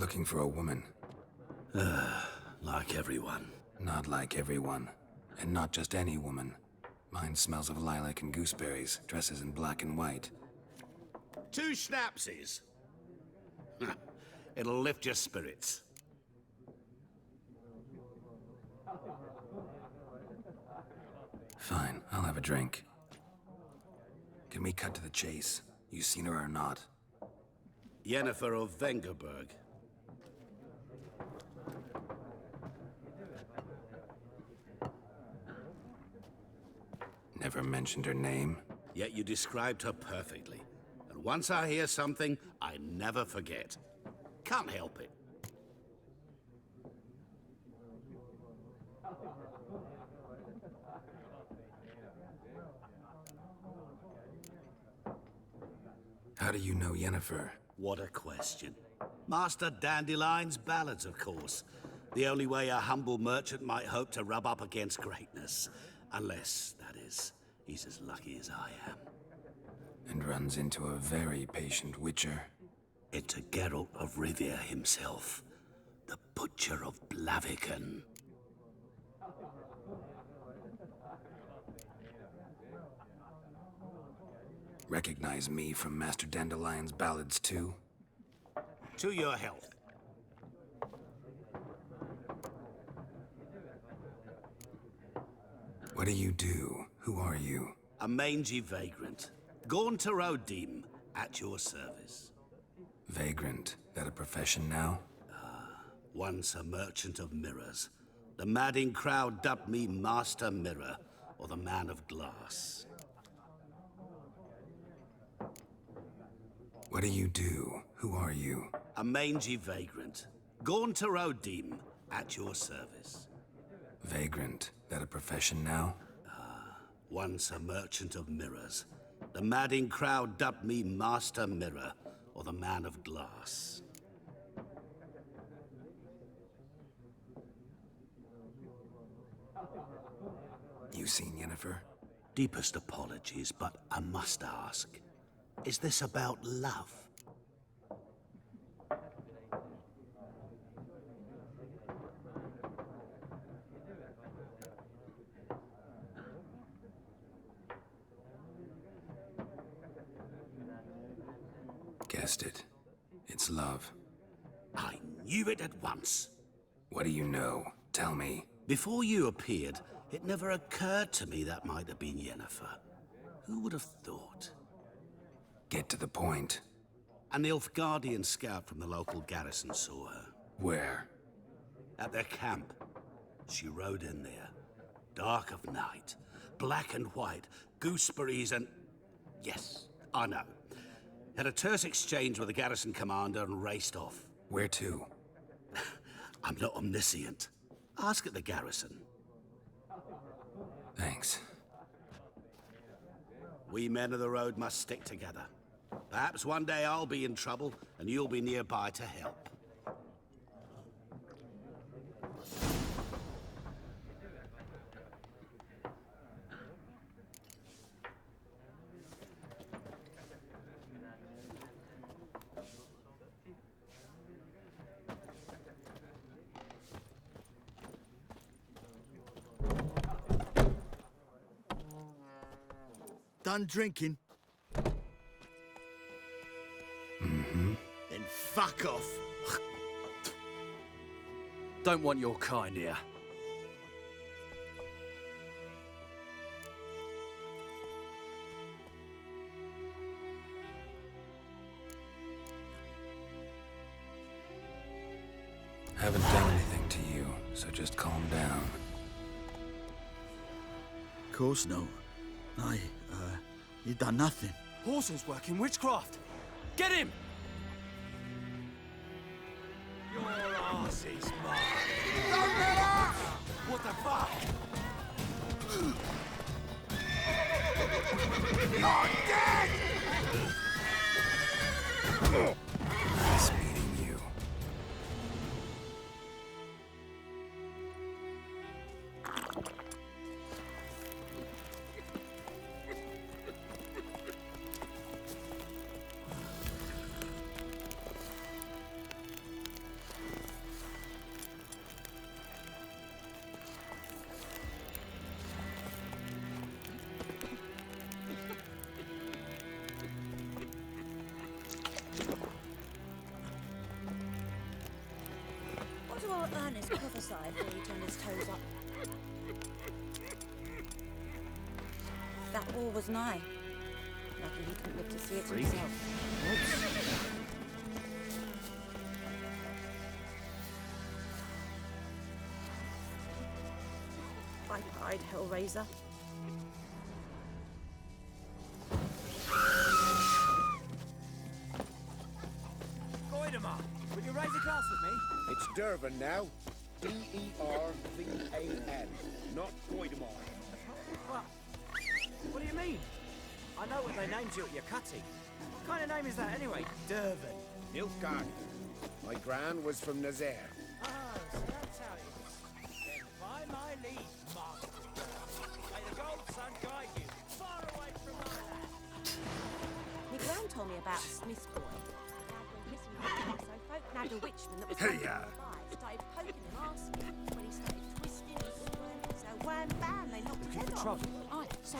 Looking for a woman. Like everyone. Not like everyone. And not just any woman. Mine smells of lilac and gooseberries, dresses in black and white. 2 schnapsies. It'll lift your spirits. Fine, I'll have a drink. Can we cut to the chase? You seen her or not? Yennefer of Vengerberg. Never mentioned her name. Yet you described her perfectly. And once I hear something, I never forget. Can't help it. How do you know Yennefer? What a question. Master Dandelion's ballads, of course. The only way a humble merchant might hope to rub up against greatness. Unless, that is, he's as lucky as I am. And runs into a very patient witcher. Into Geralt of Rivia himself. The Butcher of Blaviken. Recognize me from Master Dandelion's ballads too? To your health. What do you do? Who are you? A mangy vagrant. Gone to Rodim, at your service. Vagrant. That a profession now? Once a merchant of mirrors. The madding crowd dubbed me Master Mirror, or the Man of Glass. What do you do? Who are you? A mangy vagrant. Gone to Rodim, at your service. Vagrant. That a profession now? Once a merchant of mirrors. The madding crowd dubbed me Master Mirror, or the Man of Glass. You seen Yennefer? Deepest apologies, but I must ask. Is this about love? Guessed it. It's love. I knew it at once. What do you know? Tell me. Before you appeared, it never occurred to me that might have been Yennefer. Who would have thought? Get to the point. An Nilfgaardian scout from the local garrison saw her. Where? At their camp. She rode in there. Dark of night. Black and white. Gooseberries and... Yes, I know. Had a terse exchange with the garrison commander and raced off. Where to? I'm not omniscient. Ask at the garrison. Thanks. We men of the road must stick together. Perhaps one day I'll be in trouble and you'll be nearby to help. Done drinking? Mm-hmm. Then fuck off. Don't want your kind here. Haven't done anything to you, so just calm down. Of course no. You done nothing. Horses working witchcraft. Get him! Your ass is mine. Don't let us! What the fuck? Not dead! Nice meeting you. prophesied before he turned his toes up. That war was nigh. Lucky he couldn't live to see it himself. I died, Hellraiser. Goidemar, would you raise a glass with me? It's Dervan now. D-E-R-V-A-N, not Goidemar. What do you mean? I know what they named you at your cutting. What kind of name is that anyway? Dervan. Nilfgaard. My gran was from Nazaire. Oh, so that's how it is. Then by my leave, Master. May the gold sun guide you far away from my land. My gran told me about a Smith's boy. So folk nabbed a witchman that was Hey-ya. started poking and asking when he started twisting and squirming. So wham bam, they knocked his head off. Trouble. Aye, so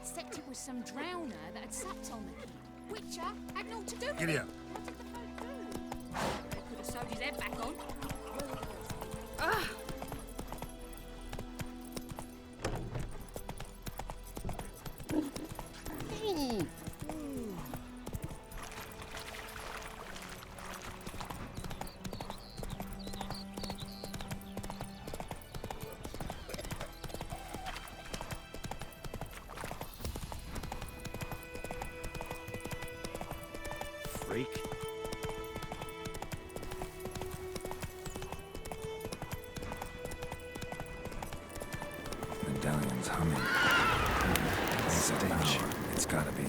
except it was some drowner that had sapped on the kid. Witcher had naught to do with Giddy it. up. What did the folk do? They could have sewed his head back on. Freak. Medallion's humming. Stench. It's gotta be.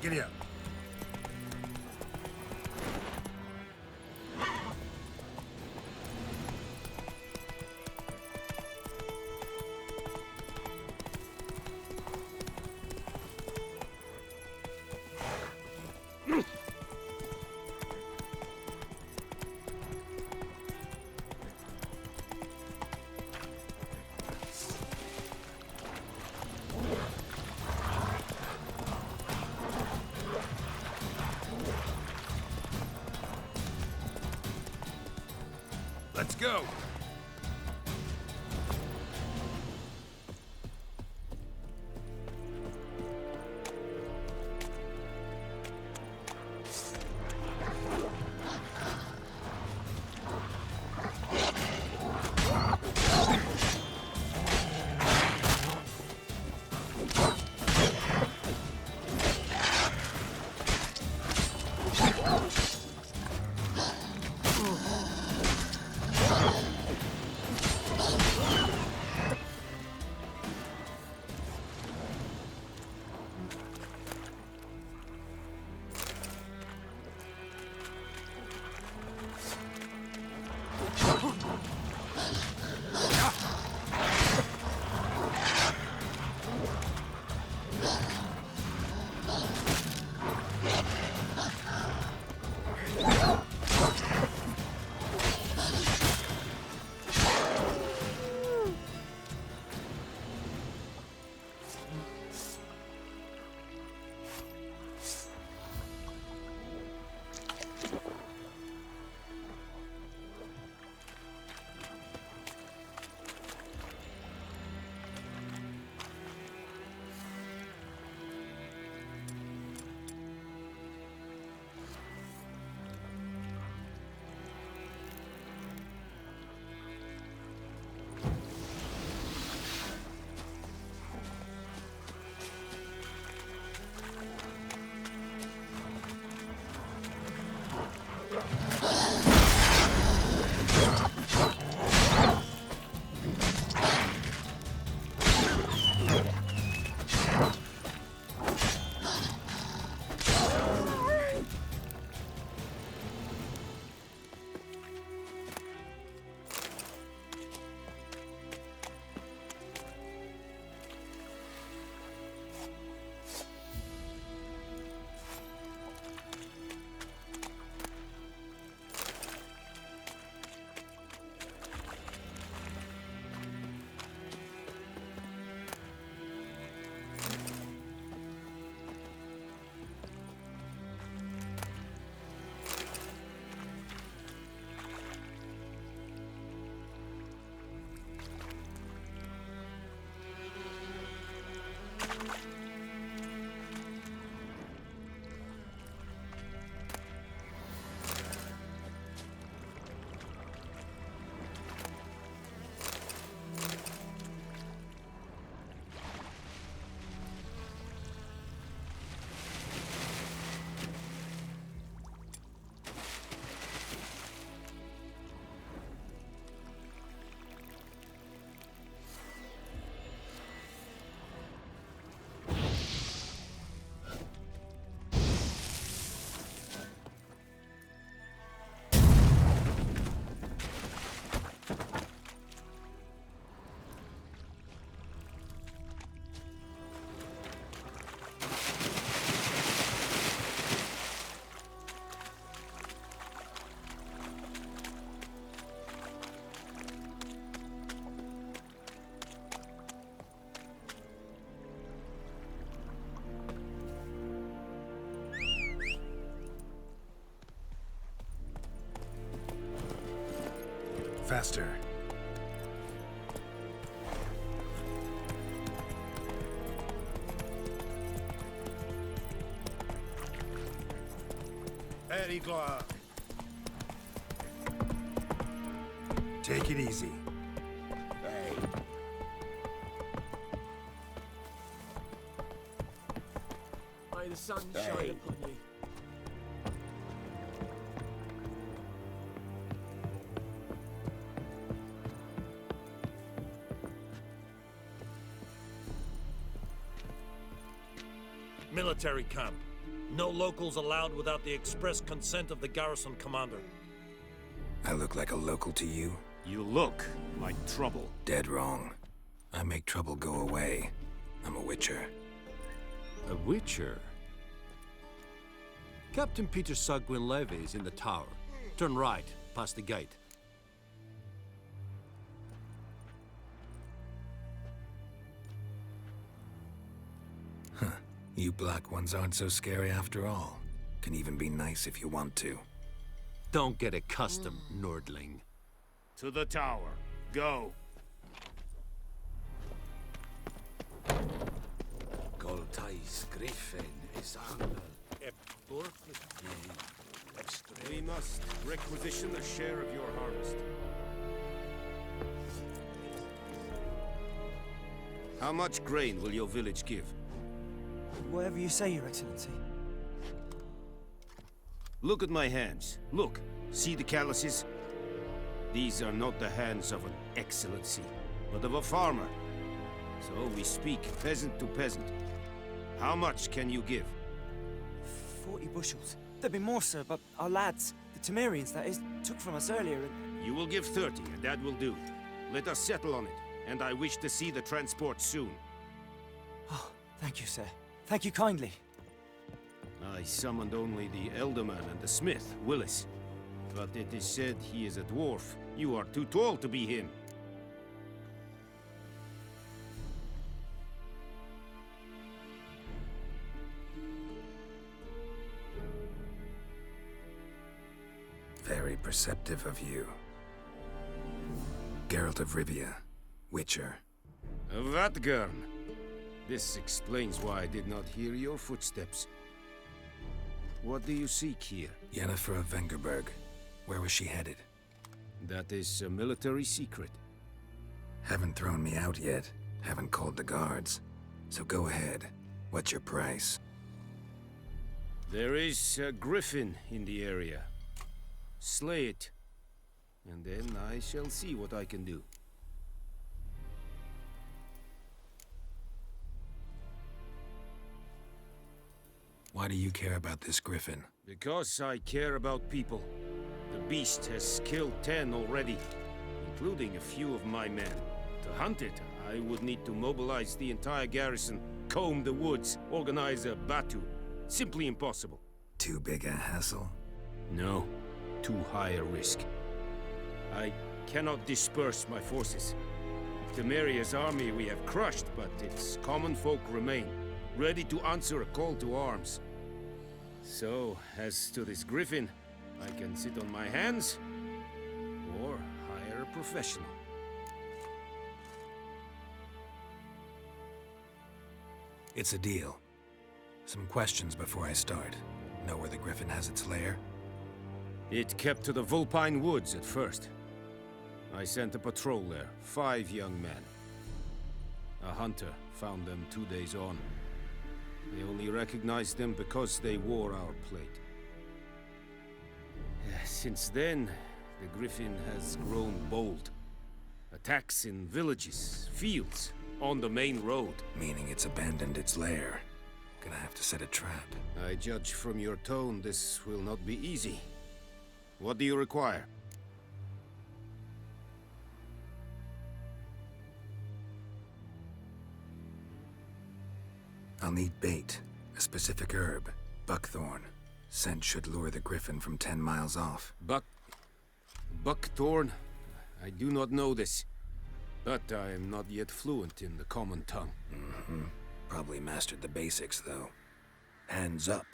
Giddy up. Let's go. Faster. Very glad. Take it easy. Hey. May the sun Hey. shine upon you. Military camp. No locals allowed without the express consent of the garrison commander. I look like a local to you? You look like trouble. Dead wrong. I make trouble go away. I'm a witcher. A witcher? Captain Peter Sagwin Levy is in the tower. Turn right, past the gate. You black ones aren't so scary after all. Can even be nice if you want to. Don't get accustomed, Nordling. To the tower. Go. Goltais Grifon is angel. We must requisition a share of your harvest. How much grain will your village give? Whatever you say, Your Excellency. Look at my hands. Look. See the calluses? These are not the hands of an excellency, but of a farmer. So we speak peasant to peasant. How much can you give? 40 bushels. There'd be more, sir, but our lads, the Temerians, that is, took from us earlier and... You will give 30, and that will do. Let us settle on it, and I wish to see the transport soon. Oh, thank you, sir. Thank you kindly. I summoned only the Elderman and the smith, Willis. But it is said he is a dwarf. You are too tall to be him. Very perceptive of you. Geralt of Rivia, Witcher. Vatgarn. This explains why I did not hear your footsteps. What do you seek here? Yennefer of Vengerberg. Where was she headed? That is a military secret. Haven't thrown me out yet. Haven't called the guards. So go ahead. What's your price? There is a griffin in the area. Slay it, and then I shall see what I can do. Why do you care about this griffin? Because I care about people. The beast has killed 10 already, including a few of my men. To hunt it, I would need to mobilize the entire garrison, comb the woods, organize a batu. Simply impossible. Too big a hassle? No. Too high a risk. I cannot disperse my forces. Temeria's army we have crushed, but its common folk remain, ready to answer a call to arms. So, as to this griffin, I can sit on my hands, or hire a professional. It's a deal. Some questions before I start. Know where the griffin has its lair? It kept to the Vulpine Woods at first. I sent a patrol there, 5 young men. A hunter found them 2 days on. They only recognized them because they wore our plate. Since then, the griffin has grown bold. Attacks in villages, fields, on the main road. Meaning it's abandoned its lair. Gonna have to set a trap. I judge from your tone this will not be easy. What do you require? I'll need bait, a specific herb, buckthorn. Scent should lure the griffin from 10 miles off. Buckthorn? I do not know this. But I am not yet fluent in the common tongue. Probably mastered the basics, though. Hands up.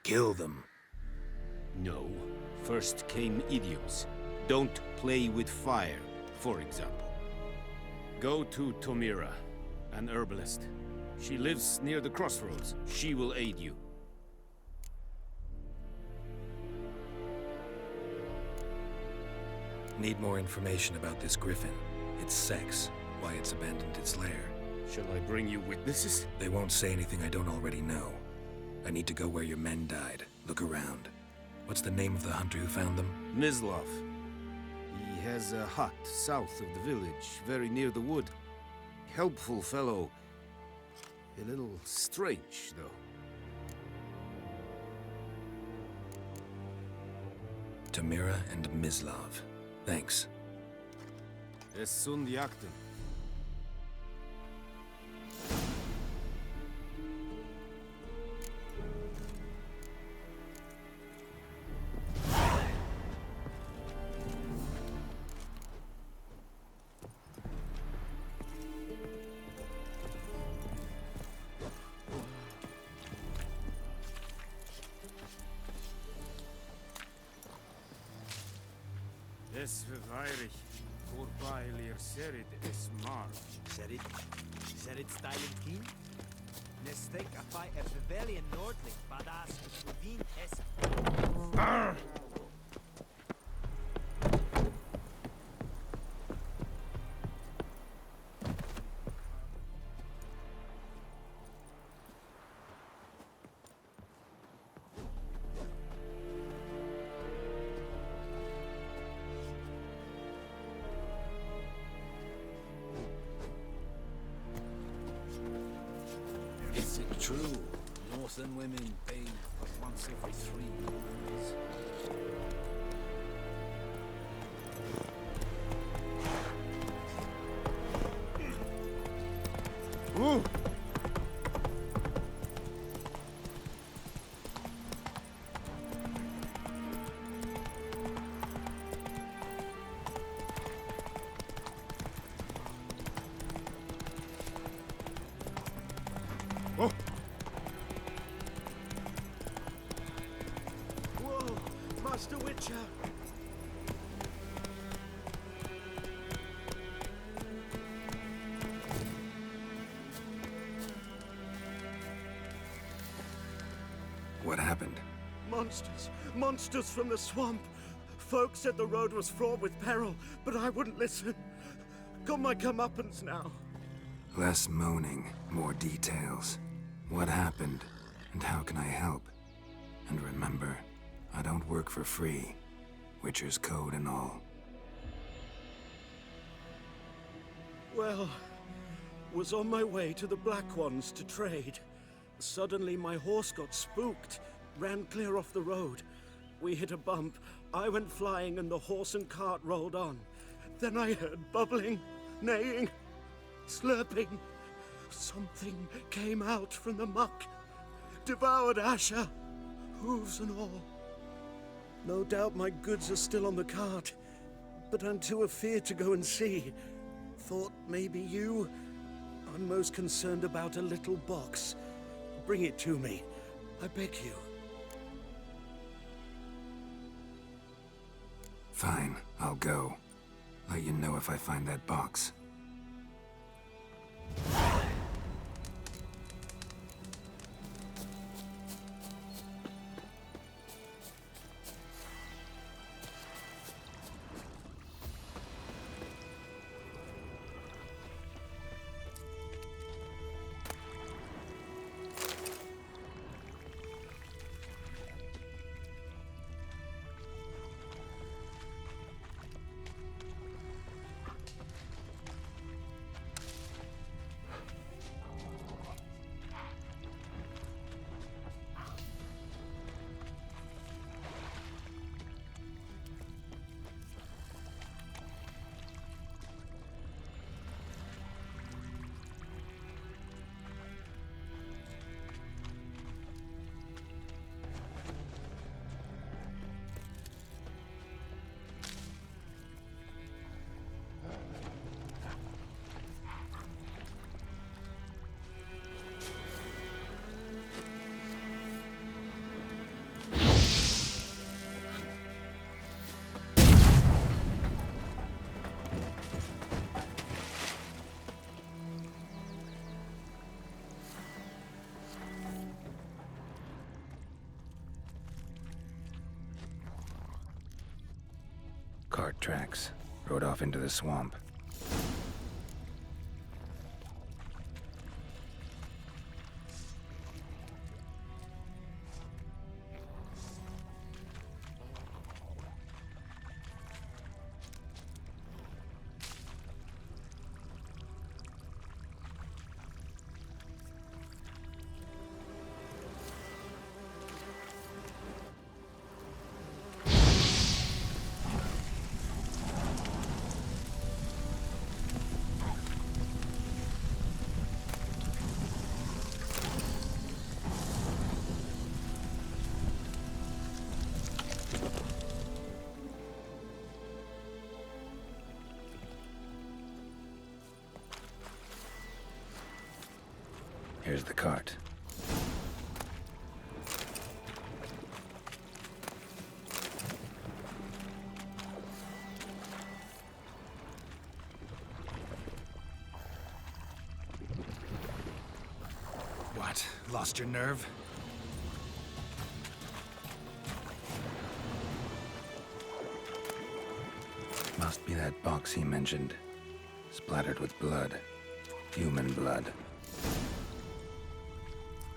Kill them. No. First came idioms. Don't play with fire, for example. Go to Tomira, an herbalist. She lives near the crossroads. She will aid you. Need more information about this Griffin. Its sex, why it's abandoned its lair. Shall I bring you witnesses? They won't say anything I don't already know. I need to go where your men died. Look around. What's the name of the hunter who found them? Mislav. He has a hut south of the village, very near the wood. Helpful fellow. A little strange, though. Tamira and Mislav. Thanks. Es sunt jakten. Es verweirig, voorbij serit es mar. Serit styling keen? Nestek afai a Vivelian Nordling, badass Vin es. Is it true? Northern women bathe but once every 3 years. Ooh! Oh! Whoa, Master Witcher! What happened? Monsters from the swamp. Folk said the road was fraught with peril, but I wouldn't listen. Got my comeuppance now. Less moaning, more details. What happened, and how can I help? And remember, I don't work for free. Witcher's code and all. Well, was on my way to the Black Ones to trade. Suddenly my horse got spooked, ran clear off the road. We hit a bump, I went flying and the horse and cart rolled on. Then I heard bubbling, neighing, slurping. Something came out from the muck, devoured Asher, hooves and all. No doubt my goods are still on the cart, but I'm too afeard to go and see. Thought maybe you. I'm most concerned about a little box. Bring it to me, I beg you. Fine, I'll go. Let you know if I find that box. Cart tracks. Rode off into the swamp. Here's the cart. What? Lost your nerve? Must be that box he mentioned. Splattered with blood. Human blood.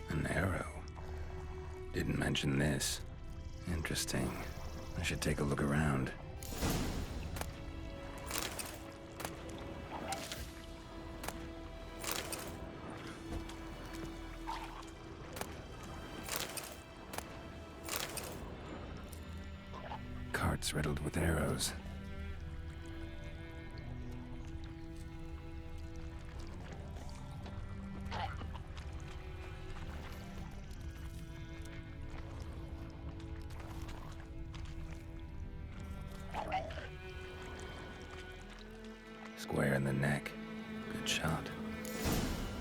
An arrow. Didn't mention this. Interesting. I should take a look around. Carts riddled with arrows. Square in the neck. Good shot.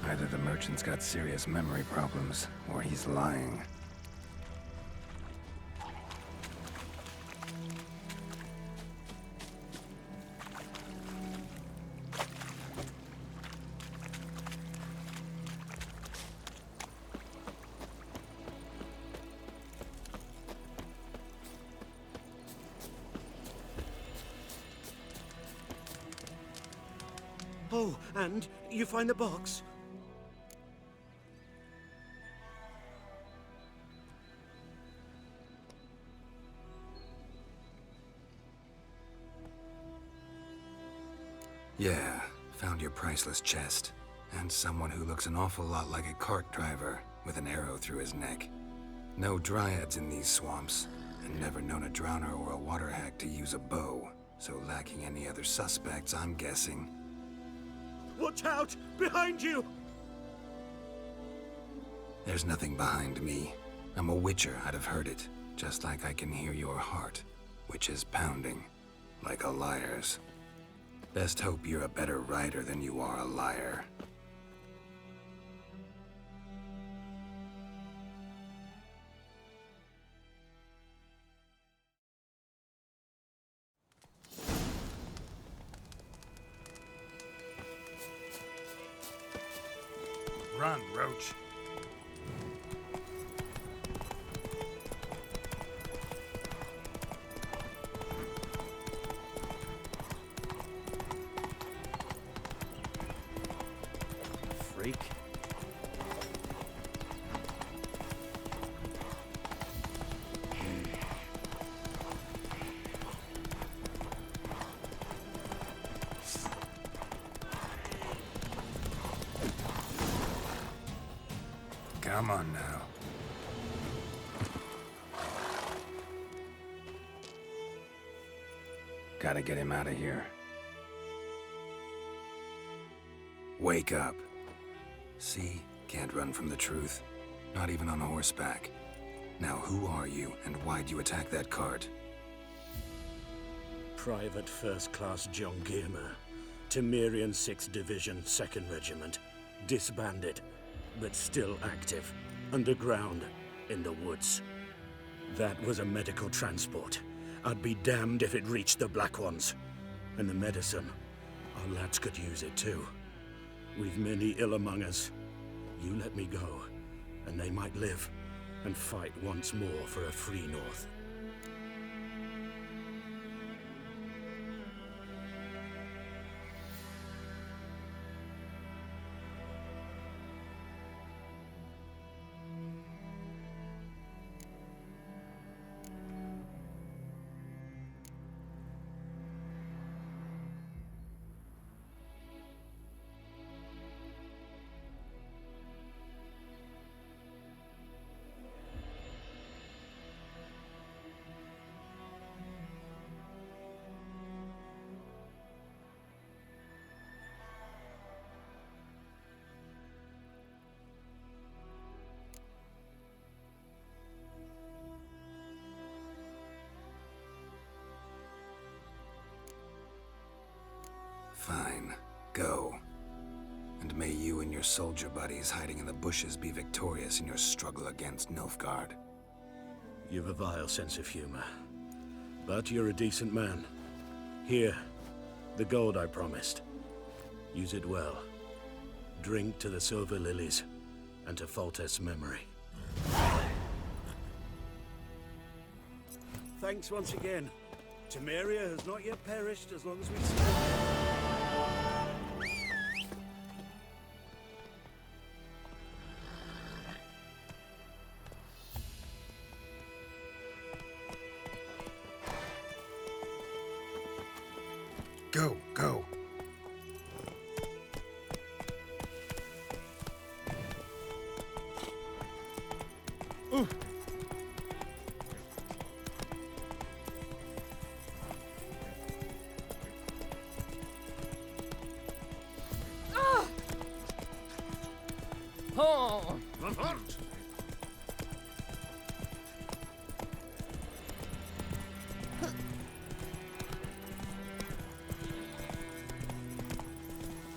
Either the merchant's got serious memory problems, or he's lying. Oh, and you find the box? Yeah, found your priceless chest. And someone who looks an awful lot like a cart driver, with an arrow through his neck. No dryads in these swamps, and never known a drowner or a water hack to use a bow. So lacking any other suspects, I'm guessing. Watch out! Behind you! There's nothing behind me. I'm a witcher, I'd have heard it. Just like I can hear your heart, which is pounding, like a liar's. Best hope you're a better writer than you are a liar. Run, Roach. Freak. Come on now. Gotta get him out of here. Wake up. See? Can't run from the truth. Not even on horseback. Now who are you, and why'd you attack that cart? Private First Class John Giermer. Temerian 6th Division, 2nd Regiment. Disbanded, but still active. Underground, in the woods. That was a medical transport. I'd be damned if it reached the Black Ones. And the medicine, our lads could use it too. We've many ill among us. You let me go, and they might live, and fight once more for a free North. Fine. Go. And may you and your soldier buddies hiding in the bushes be victorious in your struggle against Nilfgaard. You've a vile sense of humor. But you're a decent man. Here, the gold I promised. Use it well. Drink to the silver lilies, and to Foltest's memory. Thanks once again. Temeria has not yet perished as long as we survive. Go, go. Ooh. Oh! Unhurt!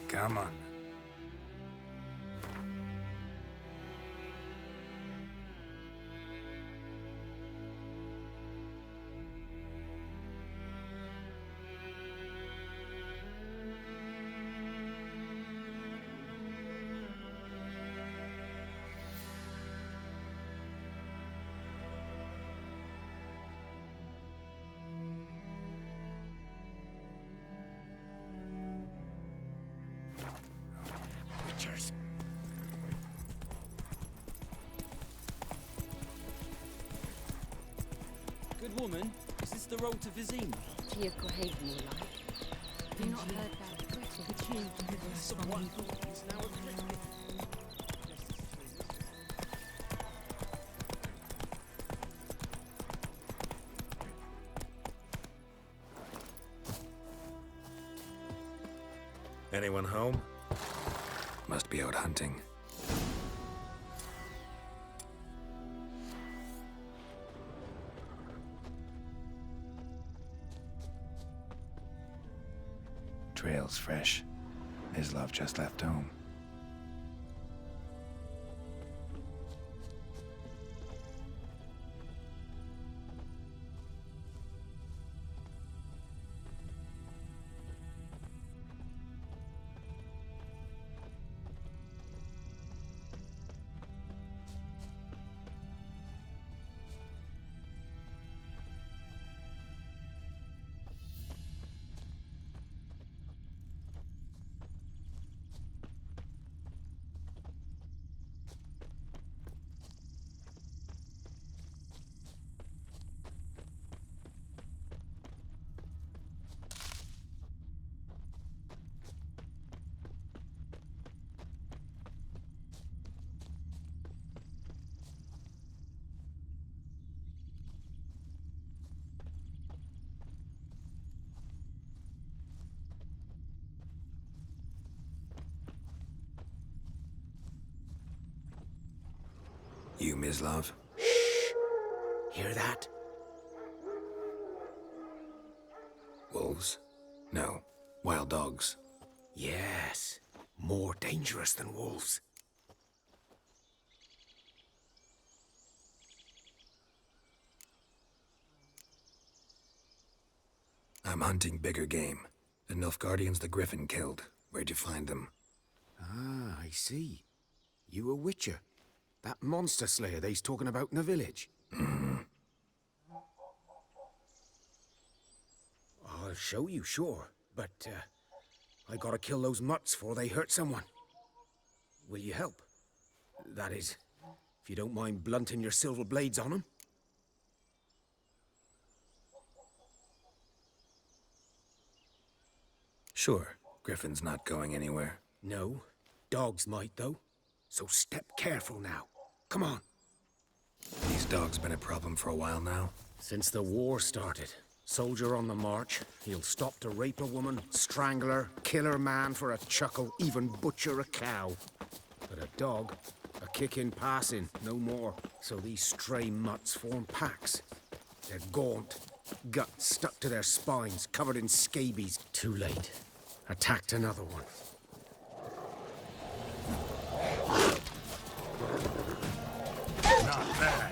Come on. Witchers. Good woman, is this the road to Vizima? Do you go ahead, more like? Have you not heard about the Grifon? Someone is now afflicted. Anyone home? Must be out hunting. Trail's fresh. Mislav just left home. You, Mislav? Hear that? Wolves? No. Wild dogs. Yes. More dangerous than wolves. I'm hunting bigger game. The Nilfgaardians the Griffin killed. Where'd you find them? Ah, I see. You a witcher. That monster slayer they's talking about in the village. I'll show you, sure. But, I gotta kill those mutts before they hurt someone. Will you help? That is, if you don't mind blunting your silver blades on them. Sure. Griffin's not going anywhere. No. Dogs might, though. So step careful now. Come on. These dogs been a problem for a while now? Since the war started. Soldier on the march. He'll stop to rape a woman, strangle her, kill her man for a chuckle, even butcher a cow. But a dog, a kick in passing, no more. So these stray mutts form packs. They're gaunt, guts stuck to their spines, covered in scabies. Too late. attacked another one. Not bad.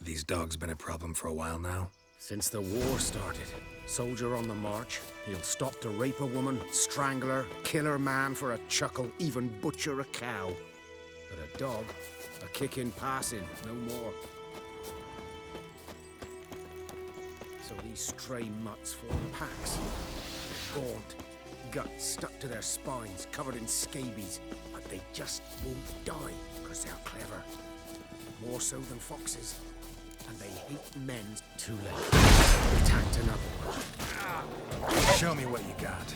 These dogs been a problem for a while now? Since the war started. Soldier on the march, he'll stop to rape a woman, strangle her, kill her man for a chuckle, even butcher a cow. But a dog, a kick in passing, no more. So these stray mutts form packs. Gaunt, guts stuck to their spines, covered in scabies. But they just won't die, because they're clever. More so than foxes. And they hate men. Too late. Attacked another one. Show me what you got.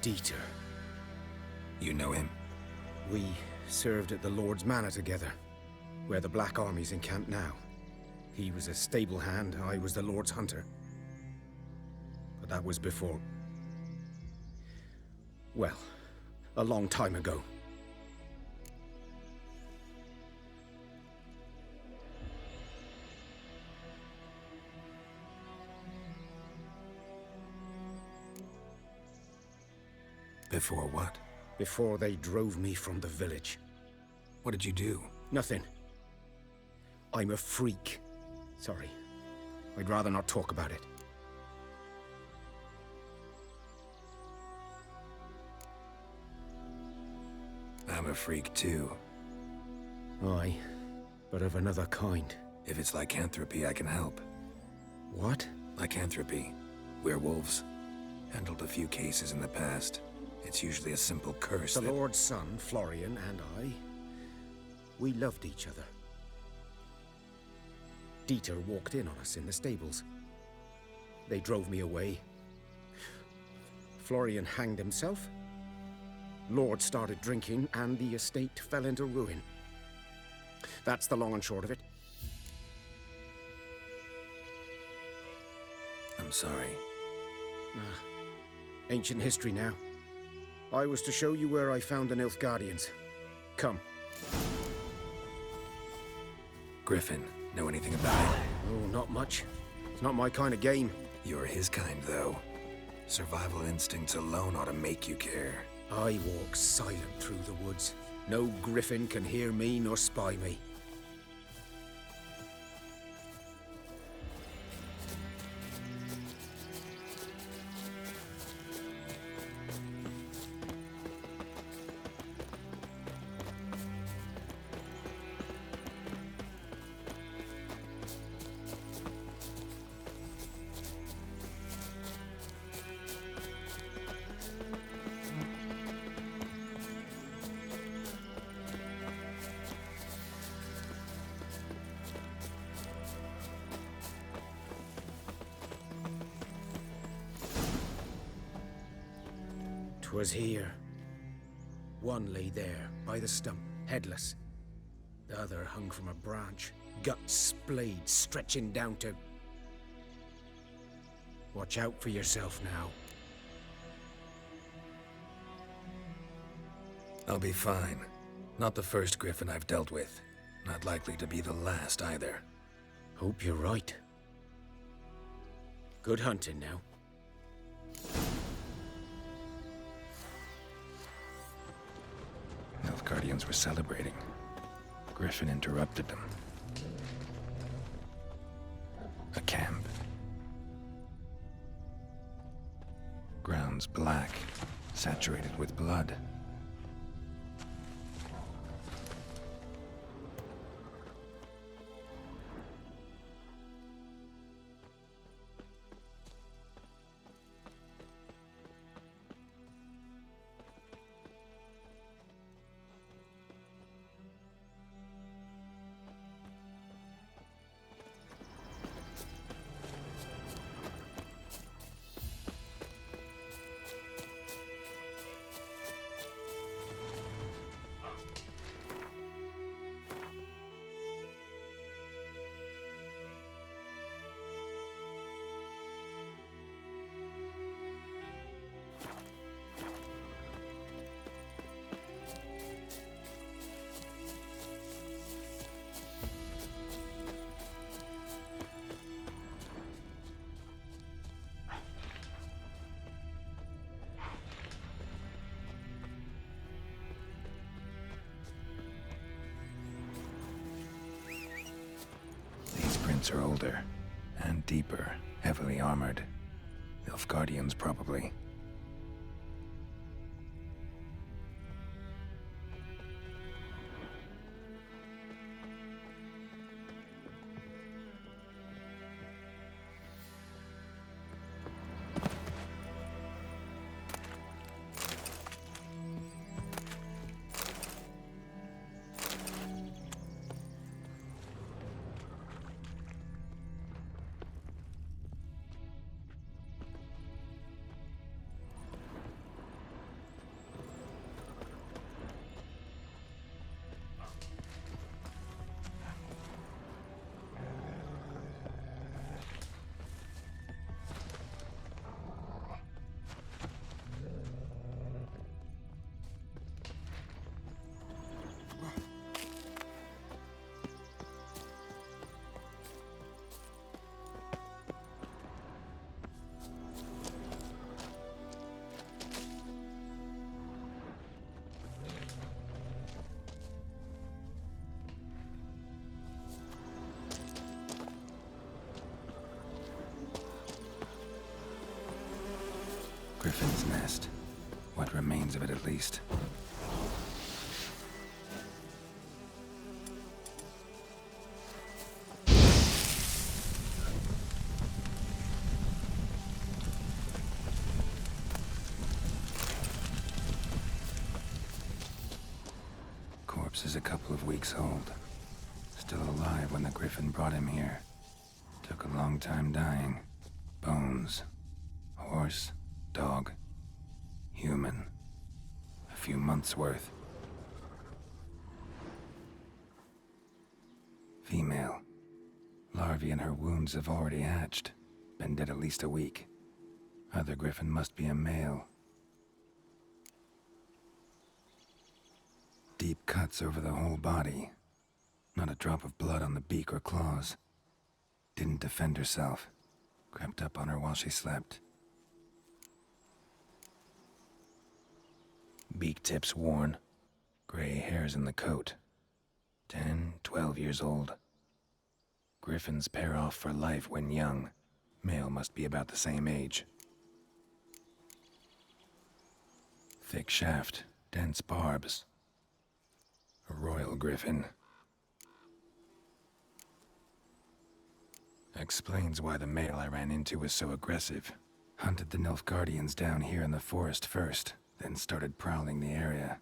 Dieter. You know him? We served at the Lord's Manor together, where the Black Army's encamped now. He was a stable hand, I was the Lord's hunter. But that was before... well, a long time ago. Before what? Before they drove me from the village. What did you do? Nothing. I'm a freak. Sorry. I'd rather not talk about it. I'm a freak too. Aye, but of another kind. If it's lycanthropy, I can help. What? Lycanthropy. Werewolves. Handled a few cases in the past. It's usually a simple curse The that... Lord's son, Florian, and I, we loved each other. Dieter walked in on us in the stables. They drove me away. Florian hanged himself. Lord started drinking, and the estate fell into ruin. That's the long and short of it. I'm sorry. Ancient history now. I was to show you where I found the Nilfgaardians. Come. Griffin, know anything about it? Oh, not much. It's not my kind of game. You're his kind, though. Survival instincts alone ought to make you care. I walk silent through the woods. No griffin can hear me nor spy me. Was here. One lay there, by the stump, headless. The other hung from a branch, guts splayed, stretching down to... Watch out for yourself now. I'll be fine. Not the first Griffin I've dealt with. Not likely to be the last either. Hope you're right. Good hunting now. Nilfgaardians were celebrating. Griffin interrupted them. A camp. Grounds black, saturated with blood. Are older, and deeper, heavily armored. Nilfgaardians, probably. Griffin's nest. What remains of it, at least. Corpse is a couple of weeks old. Still alive when the Griffin brought him here. Took a long time dying. Bones. Horse. Dog. Human. A few months' worth. Female. Larvae in her wounds have already hatched. Been dead at least a week. Other Griffin must be a male. Deep cuts over the whole body. Not a drop of blood on the beak or claws. Didn't defend herself. Crept up on her while she slept. Beak tips worn. Gray hairs in the coat. 10, 12 years old. Griffins pair off for life when young. Male must be about the same age. Thick shaft, dense barbs. A royal griffin. Explains why the male I ran into was so aggressive. Hunted the Nilfgaardians down here in the forest first, then started prowling the area.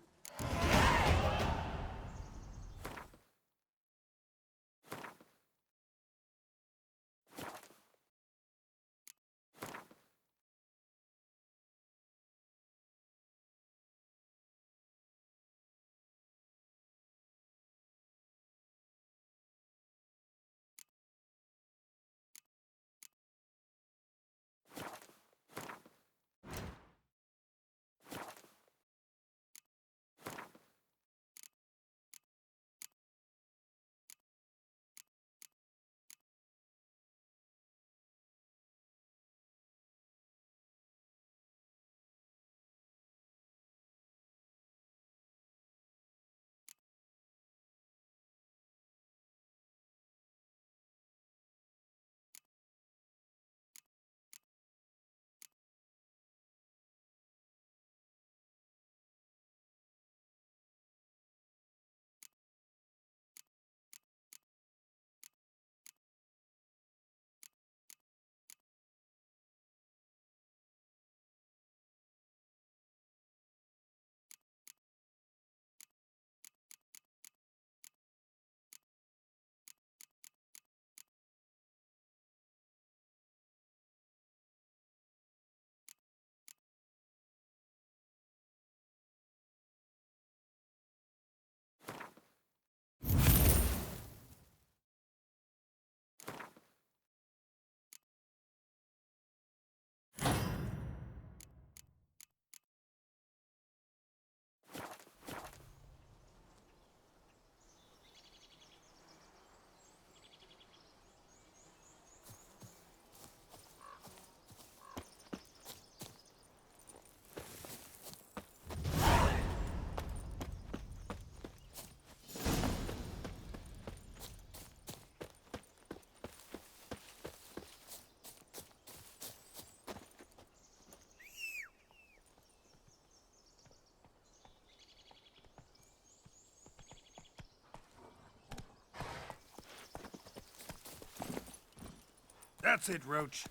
That's it, Roach.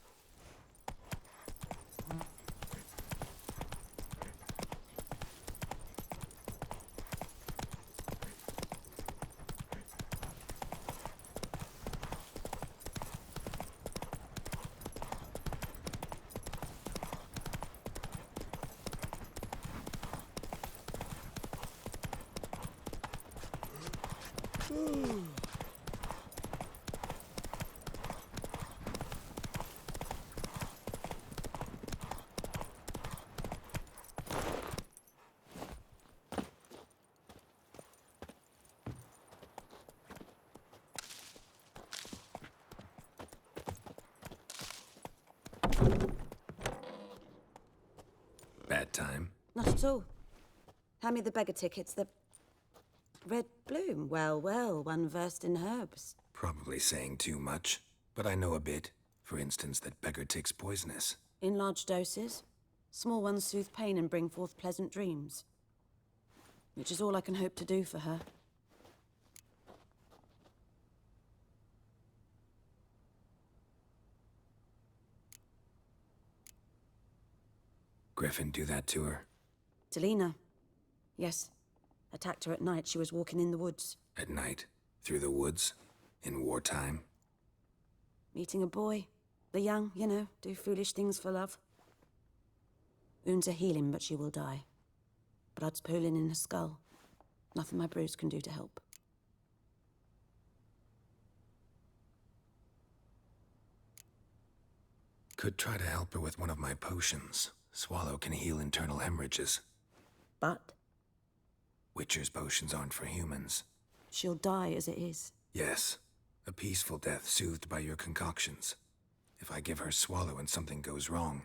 Bad time? Not at all. Hand me the beggar tickets, the red bloom. Well, well, one versed in herbs. Probably saying too much, but I know a bit. For instance, that beggar tick's poisonous. In large doses. Small ones soothe pain and bring forth pleasant dreams. Which is all I can hope to do for her. Griffin do that to her? To Lena. Yes. Attacked her at night. She was walking in the woods. At night? Through the woods? In wartime? Meeting a boy. The young, you know, do foolish things for love. Wounds are healing, but she will die. Blood's pooling in her skull. Nothing my bruise can do to help. Could try to help her with one of my potions. Swallow can heal internal hemorrhages. But? Witcher's potions aren't for humans. She'll die as it is. Yes. A peaceful death soothed by your concoctions. If I give her Swallow and something goes wrong,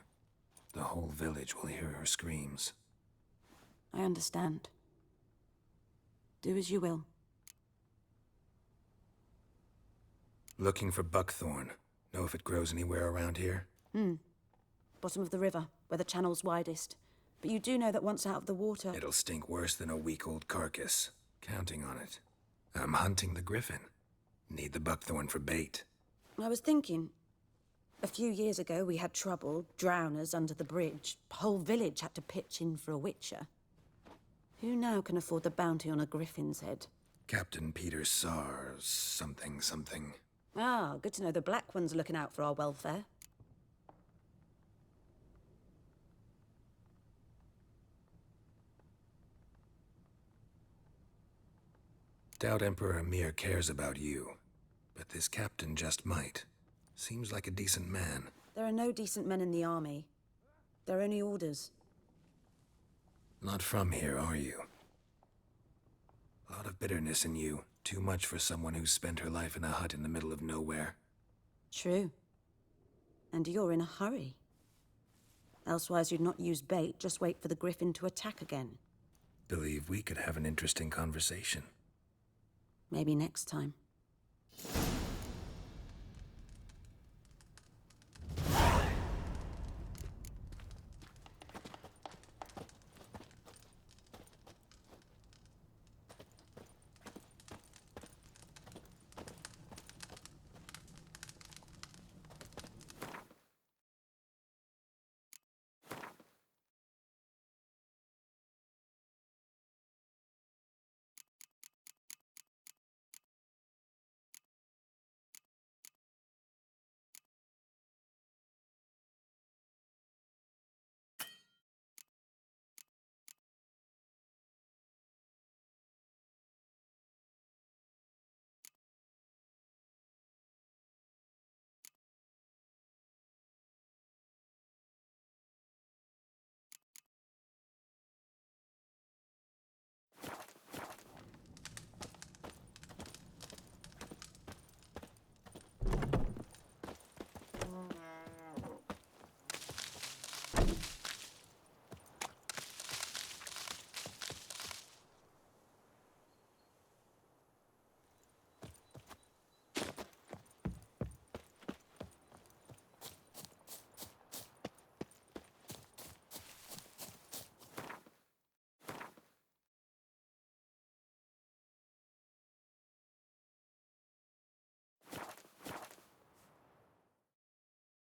the whole village will hear her screams. I understand. Do as you will. Looking for buckthorn. Know if it grows anywhere around here? Bottom of the river, where the channel's widest. But you do know that once out of the water... It'll stink worse than a week-old carcass. Counting on it. I'm hunting the Griffin. Need the buckthorn for bait. I was thinking... A few years ago, we had trouble, drowners under the bridge. Whole village had to pitch in for a witcher. Who now can afford the bounty on a griffin's head? Captain Peter Sars... something. Ah, good to know the Black One's looking out for our welfare. Doubt Emperor Emir cares about you, but this captain just might. Seems like a decent man. There are no decent men in the army. There are only orders. Not from here, are you? A lot of bitterness in you. Too much for someone who's spent her life in a hut in the middle of nowhere. True. And you're in a hurry. Elsewise you'd not use bait, just wait for the Griffin to attack again. Believe we could have an interesting conversation. Maybe next time.